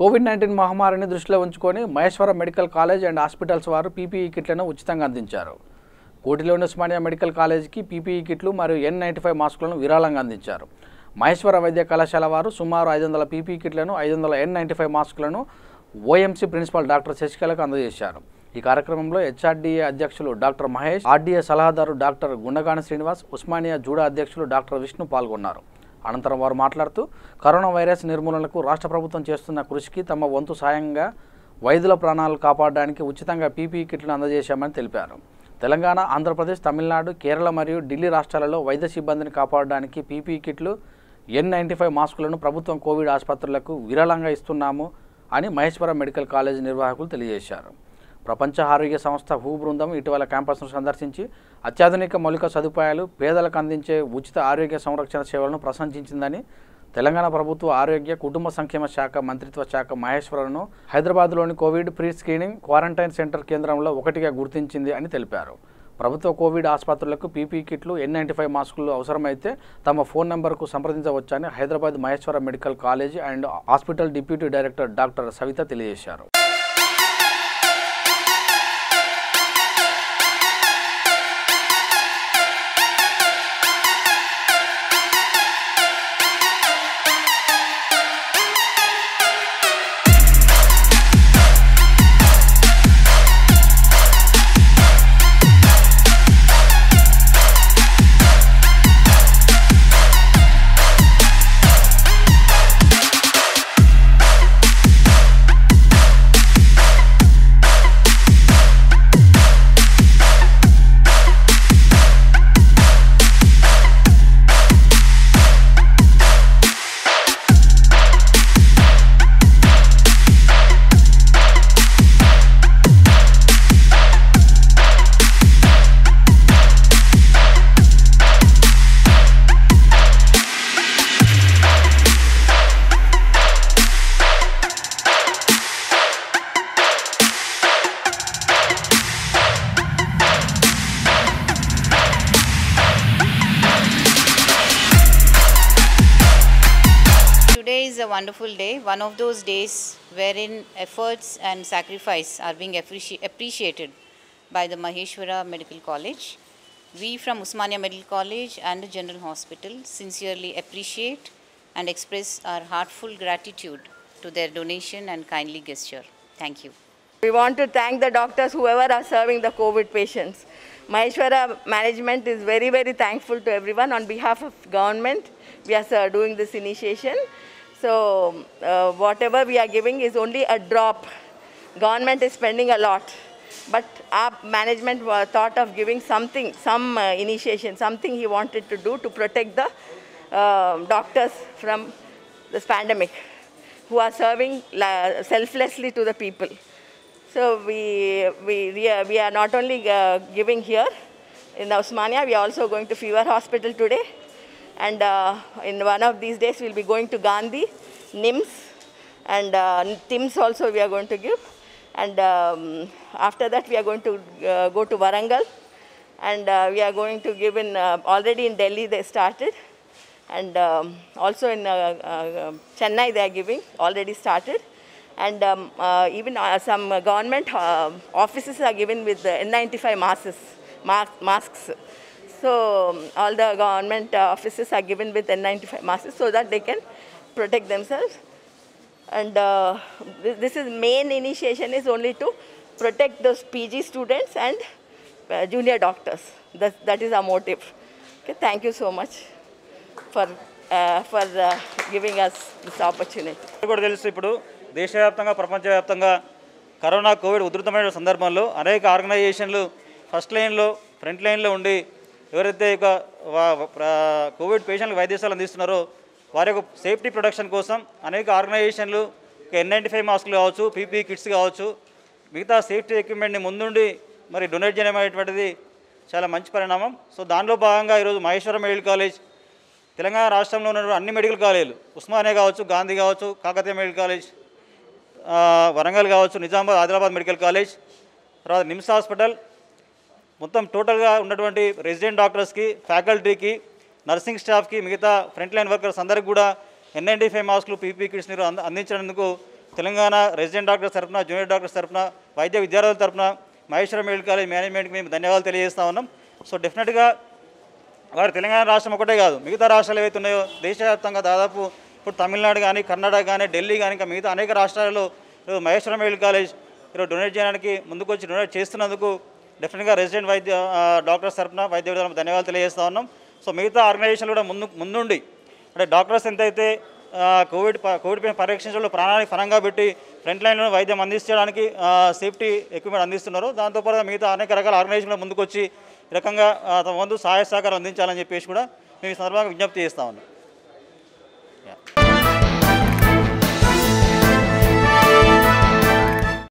COVID-19 మహమ్మారిని దృష్టిలో ఉంచుకొని Maheshwaram medical college and hospitals వారు పీపీఈ కిట్లను ఉచితంగా అందించారు. కోటిలోని ఉస్మానియా మెడికల్ కాలేజీకి పీపీఈ కిట్లు మరియు N95 మాస్కులను విరాళంగా అందించారు. మహేశ్వర వైద్య కళాశాల వారు సుమారు 500 పీపీఈ కిట్లను 500 N95 మాస్కులను ఓఎంసీ ప్రిన్సిపల్ డాక్టర్ శశికళకు అందజేశారు. ఈ కార్యక్రమంలో హెచ్ఆర్డీఏ అధ్యక్షులు డాక్టర్ మహేష్, ఆర్డీఏ సలహాదారు డాక్టర్ గుండగాని శ్రీనివాస్, ఉస్మానియా జూడా అధ్యక్షులు డాక్టర్ విష్ణు పాల్గొన్నారు. అనంతరం వారు మాట్లాడుతూ కరోనా వైరస్ నిర్మూలనకు రాష్ట్ర ప్రభుత్వం చేస్తున్న కృషికి తమ వంతు సాయంగా వైద్యుల ప్రాణాలు కాపాడడానికి ఉచితంగా పీపీఈ కిట్లను అందజేశామని తెలిపారు. తెలంగాణ, ఆంధ్రప్రదేశ్, తమిళనాడు, కేరళ మరియు ఢిల్లీ రాష్ట్రాలలో వైద్య సిబ్బందిని కాపాడడానికి పీపీఈ కిట్లు, N95 మాస్కులను ప్రభుత్వం కోవిడ్ ఆసుపత్రులకు విరాళంగా ఇస్తున్నాము అని మహేశ్వరం మెడికల్ కాలేజ్ నిర్వాహకులు తెలియజేశారు. ప్రపంచ ఆరోగ్య సంస్థ WHO బృందం ఇటీవల క్యాంపస్ను సందర్శించి అత్యాధునిక మౌలిక సదుపాయాలు, పేదలకు అందించే ఉచిత ఆరోగ్య సంరక్షణ సేవలను ప్రశంసించిందని తెలంగాణ ప్రభుత్వ ఆరోగ్య కుటుంబ సంక్షేమ శాఖ మంత్రిత్వ శాఖ మహేశ్వరంను హైదరాబాద్లోని Covid pre screening quarantine centre కేంద్రంలో ఒకటిగా గుర్తించింది అని తెలిపారు. ప్రభుత్వ కోవిడ్ ఆసుపత్రులకు పీపీఈ కిట్లు, N95 మాస్కులు అవసరమైతే తమ ఫోన్ నెంబర్కు సంప్రదించవచ్చని Hyderabad Maheshwaram medical college and hospital deputy director doctor Savitha తెలియజేశారు. Today is a wonderful day, one of those days wherein efforts and sacrifice are being appreciated by the Maheshwara Medical College. We from Usmania Medical College and the General Hospital sincerely appreciate and express our heartfelt gratitude to their donation and kindly gesture. Thank you. We want to thank the doctors, whoever are serving the COVID patients. Maheshwara management is very, very thankful to everyone. On behalf of government, we are doing this initiation. So whatever we are giving is only a drop. Government is spending a lot, but our management thought of giving something, some initiation, something he wanted to do to protect the doctors from this pandemic, who are serving selflessly to the people. So we are not only giving here in Usmania, we are also going to Fever Hospital today. And in one of these days, we'll be going to Gandhi, NIMS, and TIMS also we are going to give. And after that, we are going to go to Warangal. And we are going to give in, already in Delhi they started. And also in Chennai they are giving, already started. And even some government offices are given with the N95 masks. So all the government offices are given with N95 masks so that they can protect themselves. And this is main initiation is only to protect those PG students and junior doctors. That is our motive. Okay, thank you so much for giving us this opportunity. ఇప్పుడు దేశవ్యాప్తంగా ప్రపంచవ్యాప్తంగా corona Covid ఉధృతమైన సందర్భంలో అనేక ఆర్గనైజేషన్లు first లైన్లో front లైన్లో ఉండి ఎవరైతే Covid పేషెంట్లకు వైద్యసేవలు అందిస్తున్నారో వారి యొక్క సేఫ్టీ ప్రొటెక్షన్ కోసం అనేక ఆర్గనైజేషన్లు N95 మాస్కులు కావచ్చు, పీపీఈ కిట్స్ కావచ్చు, మిగతా సేఫ్టీ ఎక్విప్మెంట్ని ముందుండి మరి డొనేట్ చేయడం అనేటువంటిది చాలా మంచి పరిణామం. సో దానిలో భాగంగా ఈరోజు మహేశ్వరం మెడికల్ కాలేజ్, తెలంగాణ రాష్ట్రంలో ఉన్న అన్ని మెడికల్ కాలేజీలు, ఉస్మానియా కావచ్చు, గాంధీ కావచ్చు, కాకతీయ మెడికల్ కాలేజ్, వరంగల్ కావచ్చు, నిజామాబాద్, ఆదిలాబాద్ మెడికల్ కాలేజ్, తర్వాత నిమ్స్ హాస్పిటల్, మొత్తం టోటల్గా ఉన్నటువంటి రెసిడెంట్ డాక్టర్స్కి, ఫ్యాకల్టీకి, నర్సింగ్ స్టాఫ్కి, మిగతా ఫ్రంట్ లైన్ వర్కర్స్ అందరికీ కూడా N95 మాస్కులు, పీపీఈ కిట్స్ అందించినందుకు తెలంగాణ రెసిడెంట్ డాక్టర్స్ తరఫున, జూనియర్ డాక్టర్స్ తరఫున, వైద్య విద్యార్థుల తరఫున మహేశ్వరం మెడికల్ కాలేజ్ మేనేజ్మెంట్కి మేము ధన్యవాదాలు తెలియజేస్తా ఉన్నాం. సో డెఫినెట్గా వారు తెలంగాణ రాష్ట్రం ఒకటే కాదు, మిగతా రాష్ట్రాలు ఏవైతే ఉన్నాయో దేశవ్యాప్తంగా దాదాపు ఇప్పుడు తమిళనాడు కానీ, కర్ణాటక కానీ, ఢిల్లీ కానీ, ఇంకా మిగతా అనేక రాష్ట్రాలలో మహేశ్వరం మెడికల్ కాలేజ్ ఈరోజు డొనేట్ చేయడానికి ముందుకొచ్చి డొనేట్ చేస్తున్నందుకు డెఫినెట్గా రెసిడెంట్ డాక్టర్స్ తరఫున వైద్య విధానం ధన్యవాదాలు తెలియజేస్తా ఉన్నాం. సో మిగతా ఆర్గనైజేషన్లు కూడా ముందుండి అంటే డాక్టర్స్ ఎంతైతే కోవిడ్ పరీక్షించడంలో ప్రాణానికి ఫలంగా పెట్టి ఫ్రంట్ లైన్లో వైద్యం అందించడానికి సేఫ్టీ ఎక్విప్మెంట్ అందిస్తున్నారో దాంతోపాటు మిగతా అనేక రకాల ఆర్గనైజేషన్లు ముందుకొచ్చి ఈ రకంగా తమ వంతు సహాయ సహకారం అందించాలని చెప్పేసి కూడా మేము ఈ సందర్భంగా విజ్ఞప్తి చేస్తా ఉన్నాం.